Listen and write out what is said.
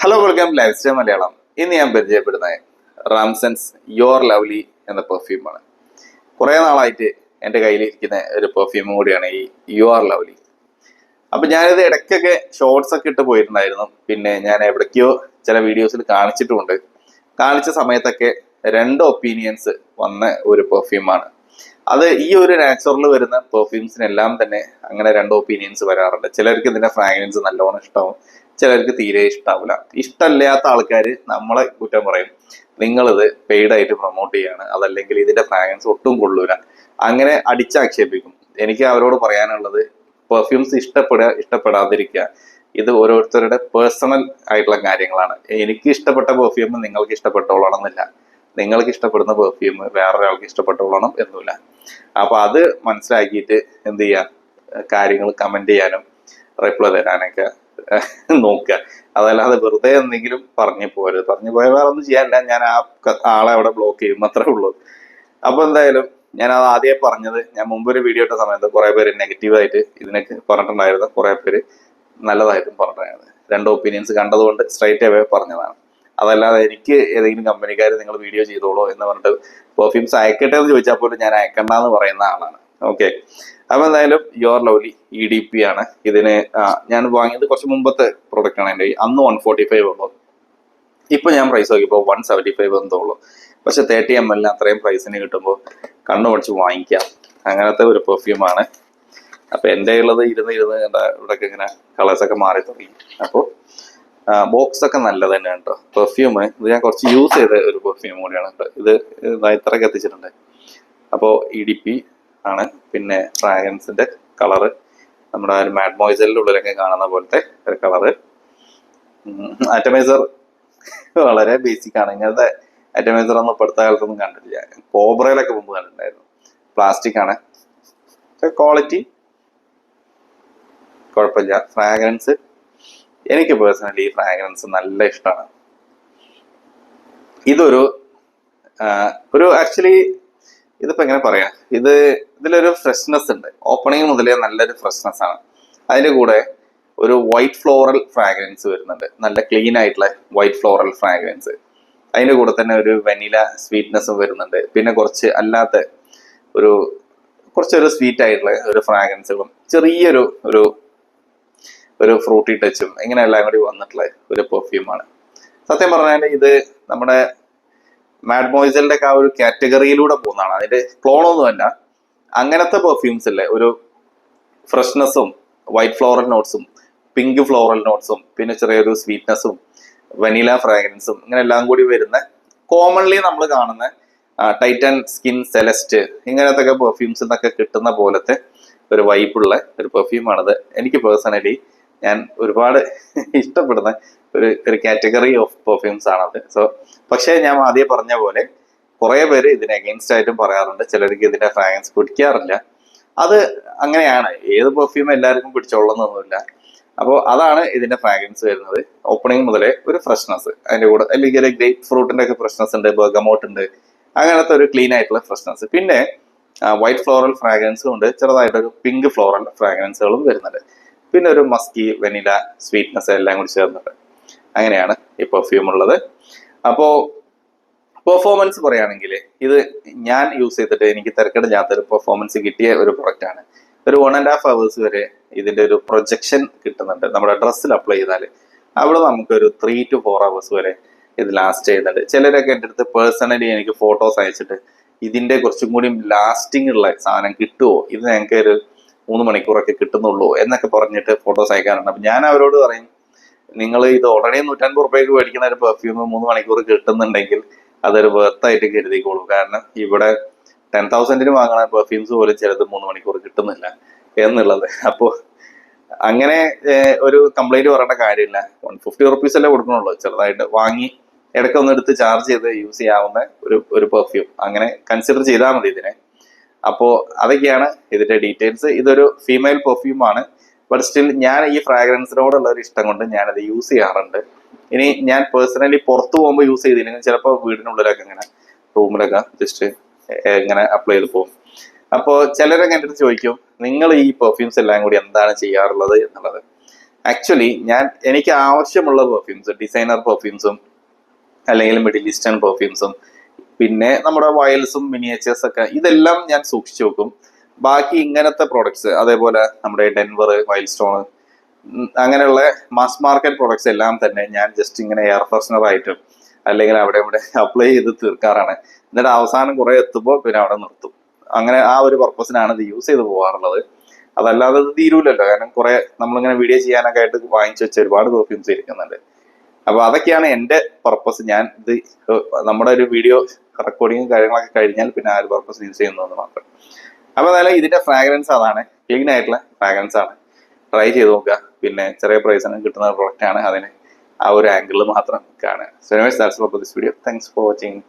Hello welcome life style Malayalam. ഇന്ന് ഞാൻ പരിചയപ്പെടുന്നത് റാംസൺസ് യുവർ ലവ്ലി എന്ന പെർഫ്യൂമാണ്. കുറേ നാളായിട്ട് എൻ്റെ കയ്യിലിരിക്കുന്ന ഒരു പെർഫ്യൂമും കൂടിയാണ് ഈ യുവർ ലവ്ലി. അപ്പം ഞാനിത് ഇടയ്ക്കൊക്കെ ഷോർട്സ് ഒക്കെ ഇട്ട് പോയിട്ടുണ്ടായിരുന്നു. പിന്നെ ഞാൻ എവിടേക്കോ ചില വീഡിയോസിൽ കാണിച്ചിട്ടുമുണ്ട്. കാണിച്ച സമയത്തൊക്കെ രണ്ട് ഒപ്പീനിയൻസ് വന്ന ഒരു പെർഫ്യൂമാണ് അത്. ഈ ഒരു നാച്ചുറൽ വരുന്ന പെർഫ്യൂംസിനെല്ലാം തന്നെ അങ്ങനെ രണ്ട് ഒപ്പീനിയൻസ് വരാറുണ്ട്. ചിലർക്ക് ഇതിന്റെ ഫ്രാഗ്രൻസ് നല്ലോണം ഇഷ്ടമാവും, ചിലർക്ക് തീരെ ഇഷ്ടാവില്ല. ഇഷ്ടമില്ലാത്ത ആൾക്കാർ നമ്മളെ കുറ്റം പറയും, നിങ്ങളിത് പെയ്ഡ് ആയിട്ട് പ്രൊമോട്ട് ചെയ്യാണ്, അതല്ലെങ്കിൽ ഇതിന്റെ ഫ്രാഗ്രൻസ് ഒട്ടും കൊള്ളൂല, അങ്ങനെ അടിച്ചാക്ഷേപിക്കും. എനിക്ക് അവരോട് പറയാനുള്ളത്, പെർഫ്യൂംസ് ഇഷ്ടപ്പെടാതിരിക്കുക, ഇത് ഓരോരുത്തരുടെ പേഴ്സണൽ ആയിട്ടുള്ള കാര്യങ്ങളാണ്. എനിക്ക് ഇഷ്ടപ്പെട്ട പെർഫ്യൂം നിങ്ങൾക്ക് ഇഷ്ടപ്പെട്ടോളണമെന്നില്ല, നിങ്ങൾക്ക് ഇഷ്ടപ്പെടുന്ന പെർഫ്യൂം വേറൊരാൾക്ക് ഇഷ്ടപ്പെട്ടോളണം എന്നില്ല. അപ്പൊ അത് മനസ്സിലാക്കിയിട്ട് എന്ത് ചെയ്യാ, കാര്യങ്ങൾ കമന്റ് ചെയ്യാനും റിപ്ലൈ തരാനൊക്കെ നോക്കുക. അതല്ലാതെ വെറുതെ എന്തെങ്കിലും പറഞ്ഞു പോരുത്. പറഞ്ഞു പോയാൽ വേറെ ഒന്നും ചെയ്യാനില്ല, ഞാൻ ആ ആളെ അവിടെ ബ്ലോക്ക് ചെയ്യും, അത്രേ ഉള്ളൂ. അപ്പൊ എന്തായാലും ഞാൻ അത് ആദ്യമേ പറഞ്ഞത്, ഞാൻ മുമ്പൊരു വീഡിയോ ഇട്ട സമയത്ത് കുറെ പേര് നെഗറ്റീവായിട്ട് ഇതിനൊക്കെ പറഞ്ഞിട്ടുണ്ടായിരുന്നു, കുറെ പേര് നല്ലതായിട്ടും പറഞ്ഞിട്ടുണ്ടായിരുന്നു. രണ്ട് ഒപ്പീനിയൻസ് കണ്ടതുകൊണ്ട് സ്ട്രൈറ്റ് അവേ പറഞ്ഞതാണ്. അതല്ലാതെ എനിക്ക് ഏതെങ്കിലും കമ്പനിക്കാർ നിങ്ങൾ വീഡിയോ ചെയ്തോളൂ എന്ന് പറഞ്ഞിട്ട് പെർഫ്യൂംസ് അയക്കട്ടെ എന്ന് ചോദിച്ചാൽ പോലും ഞാൻ അയക്കണ്ടെന്ന് പറയുന്ന ആളാണ്. ഓക്കെ, അപ്പൊ എന്തായാലും യുവർ ലവ്ലി EDP ആണ്. ഇതിന് ഞാൻ വാങ്ങിയത് കുറച്ച് മുമ്പത്തെ പ്രൊഡക്റ്റ് ആണ്. എൻ്റെ അന്ന് 145 ഉള്ളൂ. ഇപ്പൊ ഞാൻ പ്രൈസ് നോക്കിയപ്പോൾ 175 എന്തോ ഉള്ളൂ. പക്ഷെ 30 ml അത്രയും പ്രൈസിന് കിട്ടുമ്പോൾ കണ്ണു പഠിച്ച് വാങ്ങിക്കാം, അങ്ങനത്തെ ഒരു പെർഫ്യൂമാണ്. അപ്പൊ എൻ്റെ ഉള്ളത് ഇരുന്ന് ഇവിടെയൊക്കെ ഇങ്ങനെ കളേഴ്സൊക്കെ മാറി തുടങ്ങി. അപ്പോൾ ബോക്സ് ഒക്കെ നല്ലത് തന്നെയാണ് കേട്ടോ. പെർഫ്യൂം ഇത് ഞാൻ കുറച്ച് യൂസ് ചെയ്ത ഒരു പെർഫ്യൂം കൂടിയാണ് കേട്ടോ. ഇത് ഇത്രയൊക്കെ എത്തിച്ചിട്ടുണ്ട്. അപ്പോൾ EDP ആണ്. പിന്നെ ഫ്രാഗ്രൻസിന്റെ കളറ് നമ്മുടെ ഒരു മാഡ് മോയിസറിന്റെ ഉള്ളിലൊക്കെ കാണുന്ന പോലത്തെ ഒരു കളറ്. ആറ്റമൈസർ വളരെ ബേസിക് ആണ്. ഇങ്ങനത്തെ ആറ്റമൈസർ ഒന്നും ഇപ്പോഴത്തെ കാലത്തൊന്നും കണ്ടിട്ടില്ല. കോബ്രയിലൊക്കെ മുമ്പ് കണ്ടിട്ടുണ്ടായിരുന്നു. പ്ലാസ്റ്റിക് ആണ്. ക്വാളിറ്റി കുഴപ്പമില്ല. ഫ്രാഗ്രൻസ് എനിക്ക് പേഴ്സണലി ഈ ഫ്രാഗ്രൻസ് നല്ല ഇഷ്ടമാണ്. ഇതൊരു ആക്ച്വലി ഇതിപ്പോ എങ്ങനെ പറയാ, ഇതിലൊരു ഫ്രഷ്നെസ് ഉണ്ട്. ഓപ്പണിങ് മുതലേ നല്ലൊരു ഫ്രഷ്നെസ് ആണ്. അതിന്റെ കൂടെ ഒരു വൈറ്റ് ഫ്ലോറൽ ഫ്രാഗ്രൻസ് വരുന്നുണ്ട്, നല്ല ക്ലീൻ ആയിട്ടുള്ള വൈറ്റ് ഫ്ലോറൽ ഫ്രാഗ്രൻസ്. അതിന്റെ കൂടെ തന്നെ ഒരു വെനില സ്വീറ്റ്നെസ്സും വരുന്നുണ്ട്. പിന്നെ കുറച്ച് അല്ലാത്ത കുറച്ചൊരു സ്വീറ്റ് ആയിട്ടുള്ള ഒരു ഫ്രാഗ്രൻസുകളും ചെറിയൊരു ഒരു ഫ്രൂട്ടി ടച്ചും ഇങ്ങനെ എല്ലാം കൂടി വന്നിട്ടുള്ള ഒരു പെർഫ്യൂമാണ്. സത്യം പറഞ്ഞാൽ ഇത് നമ്മുടെ മാഡ് മോയിസലിന്റെ ഒക്കെ ആ ഒരു കാറ്റഗറിയിലൂടെ പോകുന്നതാണ്. അതിന്റെ ക്ലോണൊന്നുമല്ല. അങ്ങനത്തെ പെർഫ്യൂംസ് അല്ലേ, ഒരു ഫ്രഷ്നെസ്സും വൈറ്റ് ഫ്ലോറൽ നോട്ട്സും പിങ്ക് ഫ്ലോറൽ നോട്ട്സും പിന്നെ ചെറിയൊരു സ്വീറ്റ്നെസ്സും വനില ഫ്രാഗ്രൻസും ഇങ്ങനെ എല്ലാം കൂടി വരുന്ന, കോമൺലി നമ്മൾ കാണുന്ന ടൈറ്റൻ, സ്കിൻ, സെലസ്റ്റ് ഇങ്ങനത്തെ ഒക്കെ പെർഫ്യൂംസ് എന്നൊക്കെ കിട്ടുന്ന പോലത്തെ ഒരു വൈബുള്ള ഒരു പെർഫ്യൂമാണിത്. എനിക്ക് പേഴ്സണലി ഞാൻ ഒരുപാട് ഇഷ്ടപ്പെടുന്ന ഒരു കാറ്റഗറി ഓഫ് പെർഫ്യൂംസ് ആണത്. സോ പക്ഷേ ഞാൻ ആദ്യം പറഞ്ഞ പോലെ കുറെ പേര് ഇതിന് അഗെയിൻസ്റ്റ് ആയിട്ടും പറയാറുണ്ട്. ചിലർക്ക് ഇതിന്റെ ഫ്രാഗ്രൻസ് പിടിക്കാറില്ല. അത് അങ്ങനെയാണ്, ഏത് പെർഫ്യൂം എല്ലാവർക്കും പിടിച്ചോളുന്നൊന്നുമില്ല. അപ്പോൾ അതാണ് ഇതിന്റെ ഫ്രാഗ്രൻസ് വരുന്നത്. ഓപ്പണിംഗ് മുതലേ ഒരു ഫ്രഷ്നെസ്, അതിന്റെ കൂടെ അല്ലെങ്കിൽ ഒരു ഗ്രേപ്പ് ഫ്രൂട്ടിന്റെ ഒക്കെ ഫ്രഷ്നെസ് ഉണ്ട്, ബർഗമോട്ട് ഉണ്ട്, അങ്ങനത്തെ ഒരു ക്ലീൻ ആയിട്ടുള്ള ഫ്രഷ്നെസ്. പിന്നെ വൈറ്റ് ഫ്ലോറൽ ഫ്രാഗ്രൻസും ഉണ്ട്, ചെറുതായിട്ടൊരു പിങ്ക് ഫ്ലോറൽ ഫ്രാഗ്രൻസുകളും വരുന്നുണ്ട്. പിന്നെ ഒരു മസ്കി, വെനില സ്വീറ്റ്നെസ് എല്ലാം കൂടി ചേർന്നിട്ട് അങ്ങനെയാണ് ഈ പെർഫ്യൂം ഉള്ളത്. അപ്പോ പെർഫോമൻസ് പറയുകയാണെങ്കിൽ ഇത് ഞാൻ യൂസ് ചെയ്തിട്ട് എനിക്ക് തിരക്കിടില്ലാത്തൊരു പെർഫോമൻസ് കിട്ടിയ ഒരു പ്രൊഡക്റ്റ് ആണ്. ഒരു 1.5 hours വരെ ഇതിന്റെ ഒരു പ്രൊജക്ഷൻ കിട്ടുന്നുണ്ട്. നമ്മുടെ ഡ്രസ്സിൽ അപ്ലൈ ചെയ്താൽ അവിടെ നമുക്കൊരു 3 to 4 hours വരെ ഇത് ലാസ്റ്റ് ചെയ്യുന്നുണ്ട്. ചിലരൊക്കെ എൻ്റെ അടുത്ത് പേഴ്സണലി എനിക്ക് ഫോട്ടോസ് അയച്ചിട്ട് ഇതിന്റെ കുറച്ചും കൂടി ലാസ്റ്റിംഗ് ഉള്ള സാധനം കിട്ടുമോ, ഇത് ഞങ്ങൾക്ക് ഒരു 3 മണിക്കൂറൊക്കെ കിട്ടുന്നുള്ളൂ എന്നൊക്കെ പറഞ്ഞിട്ട് ഫോട്ടോസ് അയക്കാറുണ്ട്. അപ്പൊ ഞാൻ അവരോട് പറയും, നിങ്ങൾ ഇത് ഓൾറെഡി 150 രൂപയ്ക്ക് മേടിക്കുന്ന ഒരു പെർഫ്യൂം 3 മണിക്കൂർ കിട്ടുന്നുണ്ടെങ്കിൽ അതൊരു വെർത്തായിട്ട് കരുതിക്കോളൂ. കാരണം ഇവിടെ 10,000 വാങ്ങുന്ന പെർഫ്യൂംസ് പോലും ചിലത് 3 മണിക്കൂർ കിട്ടുന്നില്ല എന്നുള്ളത്. അപ്പോൾ അങ്ങനെ ഒരു കംപ്ലൈന്റ് പറയേണ്ട കാര്യമില്ല. 150 rupees അല്ലേ കൊടുക്കണുള്ളൂ. ചെറുതായിട്ട് വാങ്ങി ഇടയ്ക്കൊന്നും എടുത്ത് ചാർജ് ചെയ്ത് യൂസ് ചെയ്യാവുന്ന ഒരു പെർഫ്യൂം അങ്ങനെ കൺസിഡർ ചെയ്താൽ മതി ഇതിനെ. അപ്പോ അതൊക്കെയാണ് ഇതിന്റെ ഡീറ്റെയിൽസ്. ഇതൊരു ഫീമെയിൽ പെർഫ്യൂം ആണ്. ബട്ട് സ്റ്റിൽ ഞാൻ ഈ ഫ്രാഗ്രൻസിനോടുള്ള ഒരു ഇഷ്ടം കൊണ്ട് ഞാനത് യൂസ് ചെയ്യാറുണ്ട്. ഇനി ഞാൻ പേഴ്സണലി പുറത്തു പോകുമ്പോൾ യൂസ് ചെയ്തില്ലെങ്കിൽ ചിലപ്പോൾ വീടിനുള്ളിലൊക്കെ ഇങ്ങനെ റൂമിലൊക്കെ ജസ്റ്റ് ഇങ്ങനെ അപ്ലൈ ചെയ്ത് പോകും. അപ്പോൾ ചിലരൊക്കെ എൻ്റെ അടുത്ത് ചോദിക്കും, നിങ്ങൾ ഈ പെർഫ്യൂംസ് എല്ലാം കൂടി എന്താണ് ചെയ്യാറുള്ളത് എന്നുള്ളത്. ആക്ച്വലി എനിക്ക് ആവശ്യമുള്ള പെർഫ്യൂംസ്, ഡിസൈനർ പെർഫ്യൂംസും അല്ലെങ്കിൽ മിഡിൽ ഈസ്റ്റേൺ പെർഫ്യൂംസും പിന്നെ നമ്മുടെ വയൽസും മിനിയേച്ചേഴ്സ് ഒക്കെ ഇതെല്ലാം ഞാൻ സൂക്ഷിച്ചു വെക്കും. ബാക്കി ഇങ്ങനത്തെ പ്രോഡക്ട്സ്, അതേപോലെ നമ്മുടെ ഡെൻവർ, വൈൽഡ് സ്റ്റോൺ, അങ്ങനെയുള്ള മാസ് മാർക്കറ്റ് പ്രോഡക്ട്സ് എല്ലാം തന്നെ ഞാൻ ജസ്റ്റ് ഇങ്ങനെ എയർ ഫ്രഷ്നർ ആയിട്ടും അല്ലെങ്കിൽ അവിടെ ഇവിടെ അപ്ലൈ ചെയ്ത് തീർക്കാറാണ്. എന്നിട്ട് അവസാനം കുറെ എത്തുമ്പോൾ പിന്നെ അവിടെ നിർത്തും. അങ്ങനെ ആ ഒരു പർപ്പസിനാണ് ഇത് യൂസ് ചെയ്ത് പോകാറുള്ളത്. അതല്ലാതെ ഇത് തീരൂലല്ലോ, കാരണം കുറെ നമ്മളിങ്ങനെ വീഡിയോ ചെയ്യാനൊക്കെ ആയിട്ട് വാങ്ങിച്ചു വെച്ച ഒരുപാട് പെർഫ്യൂംസ് ഇരിക്കുന്നുണ്ട്. അപ്പൊ അതൊക്കെയാണ് എന്റെ പർപ്പസ്. ഞാൻ ഇത് നമ്മുടെ ഒരു വീഡിയോ റെക്കോർഡിങ്ങും കാര്യങ്ങളൊക്കെ കഴിഞ്ഞാൽ പിന്നെ ആ ഒരു പർപ്പസ് യൂസ് ചെയ്യുന്നതെന്ന് മാത്രം. അപ്പൊ അതായത് ഇതിന്റെ ഫ്രാഗ്രൻസ് അതാണ്, ക്ലീൻ ആയിട്ടുള്ള ഫ്രാഗ്രൻസ് ആണ്. ട്രൈ ചെയ്ത് നോക്കുക. പിന്നെ ചെറിയ പ്രൈസിന് കിട്ടുന്ന പ്രൊഡക്റ്റ് ആണ്, അതിന് ആ ഒരു ആംഗിളിൽ മാത്രം കാണുക. So anyways that's all for this video. Thanks for watching.